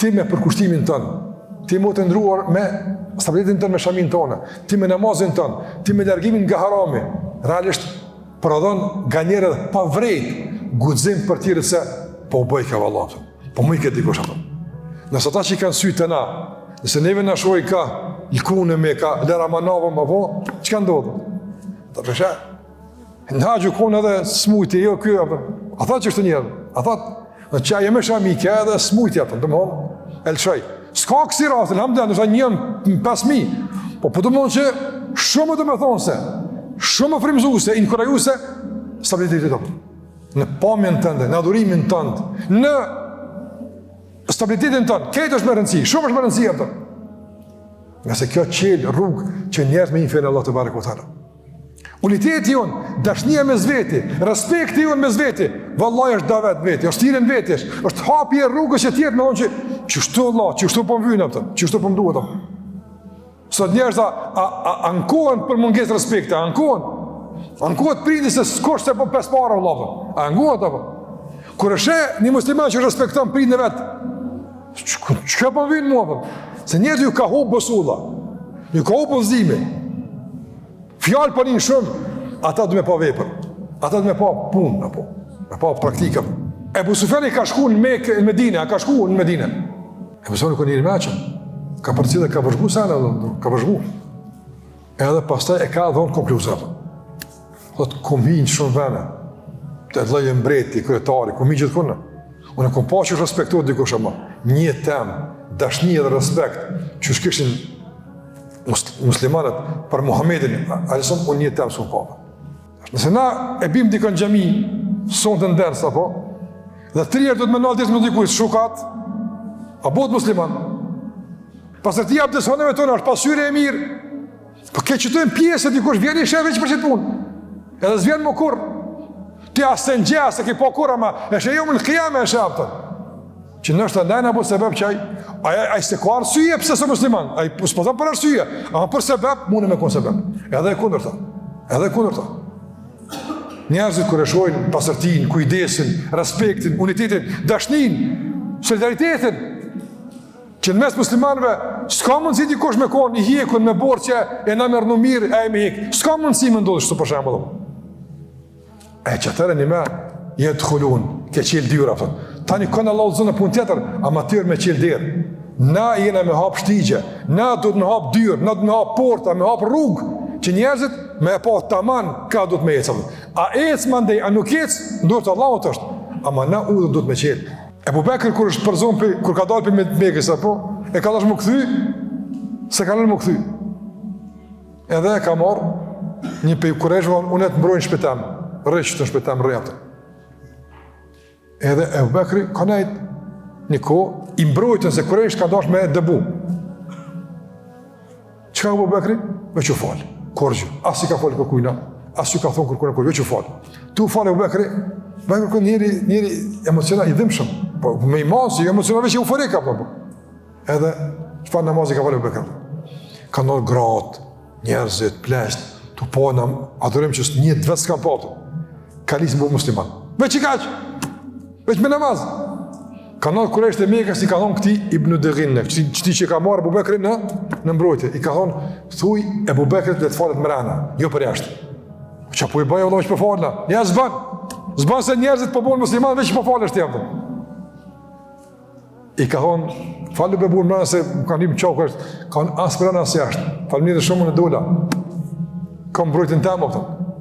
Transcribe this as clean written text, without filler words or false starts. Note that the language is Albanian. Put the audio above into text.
ti me përkushtimin tënë, ti më të ndruar me stabilitetin tënë me shamin tonë, ti me namazin tënë, ti me largimin nga harami, realisht prodhon ganjere dhe pa vrejt guxim për tjere se po bëj ka vallat, po më i këtë dikush ato. Nëse ata që i kanë sytë të na, nëse neve në shoj ka lkune me, ka lera manavëm, apo, që ka ndodhë? Ta përshe, në haqë u konë edhe smujti, jo kjo, a thot që është njerë, a thot, në që a jeme shamike edhe smujti atën, të më honë, elshaj. Ska kësi rastin, hamden, nështë a njën 5.000, po të më thonë që shumë të me thonë se, shumë frimzuse, inkurajuse, stabilitetit të të. Në pamjen tënde, në adhurimin tënde, në stabilitetin tënë, këtë është më rëndësi, shumë është më rëndësi atë. Nga se kjo qelë rrugë që njerët me infirë Allah të barë këtala. Uniteti jonë, dashnia me zveti, respekti jonë me zveti, vallaj është da vetë veti, është tiren veti, është hapje rrugës që tjetë me thonë që qështu Allah, qështu po më vynë apëtë, qështu po më duhet apëtë. Sot njerës ankohen për munges respekte, ankohet prindi se s'kosh se po 5 para Allah, ankohet apë. Kër është një musliman që respekton prindin e vetë, që po më vynë mua apëtë? Se njerët ju ka hubë bësulla, ju ka hubë pëzime, fjallë për një shumë, ata du me pa vepër, ata du me pa punë, me pa praktika. Ebu Sufjani ka shku në Medine, a ka shku në Medine. Ebu Sufjani ka njëri meqen, ka përci dhe ka vërzhgu sana, ka vërzhgu. Edhe pastaj e ka dhonë konkluzat. Thot, kom hinë shumë vene, të lejë mbreti, kryetari, kom hinë gjithë kënë. Unë e kom pa që respektuar dikush ama. Një temë, dashni dhe respekt, që shkishin muslimanët për Muhammedin, alisëm, unë një temë s'kom pa. Nëse na e bim dikën gjemi, sonë të ndërës, apo, dhe 3 herë do të menal disë më dikujtë, shukat, a botë musliman. Pasër ti jabë dëshoneve tonë, është pasyre e mirë, për ke qëtojnë pjesë e dikush, vjeni i sheve që për qitë punë, edhe zvjenë më kur, ti asë në gjë, asë ke po kur, ama e shë jo më në kijame e shë apëtën, që nështë të ndajnë apo sebeb që aj se ka arsyje pëse së musliman, aj s'po thëmë për arsyje, ama për sebeb, mune me konë sebeb, edhe e kundër ta. Njerëzit kër e shojnë pasërtin, kujdesin, respektin, unitetin, dashnin, solidaritetin, që në mes muslimanëve s'ka mundësi dikush me konë i hjekun me borë që e na mërnu mirë, e me hjek, s'ka mundësi me ndodhë shtu për shemë dhe. E që tërë një me, jetë të khulun, ke qilë dyra, tani kënë Allah të zënë pun tjetër, ama tërë me qilë dyrë. Na jena me hapë shtigje, na du të me hapë dyrë, na du të me hapë porta, me hapë rrugë, që njerëzit me pa taman ka du të me ecë. A ecë mandej, a nuk ecë, ndurë të Allahut është, ama na udhë du të me qilë. Ebu Bekër kur është përzon për, kur ka dalë për Mekës, apo, e ka dash më këthy, se ka nërë më këthy. Edhe e ka marrë një për kurejshë, unë e të mbrojnë shpetem, rëqë të shpetem rëjatër. Edhe Ebu Bekëri ka nejtë një kohë, i mbrojtën se kurejshë ka dash me dëbu. Që ka Ebu Bekëri? Veç u falë, korgjë, asë i ka falë kërkujna, asë i ka thonë kërkujna kërkujna, veç u falë. Tu falë Ebu Bekëri, Bekër kërë njëri emocional, i dhimshëm, po me imansi, emocional veç e euforika, po. Edhe, çfarë namazi ka falë Ebu Bekër? Ka nërë gratë, njerëzit, plesht, të pojna, adhurim që një të vetë s'kam patë, ka lisë më musliman. Veç i kaqë, veç me namaz. Ka nërë Kurejsh të Mekës, i ka thonë këti Ibn Dëghinne, qëti që ka marë Ebu Bekërin në mbrojtje, i ka thonë, thuj Ebu Bekërit dhe të falet mrena, jo për jashtë. Që po i bëjë Allah që për falna, ja zbanë se njerëzit po bonë musliman, veç po falë është jam. I ka thonë, falë be burë mrena se më kanë një më qokë është, ka thonë asë mrena asë jashtë, falë një dhe shumë në dola, ka më mbrojtën temë,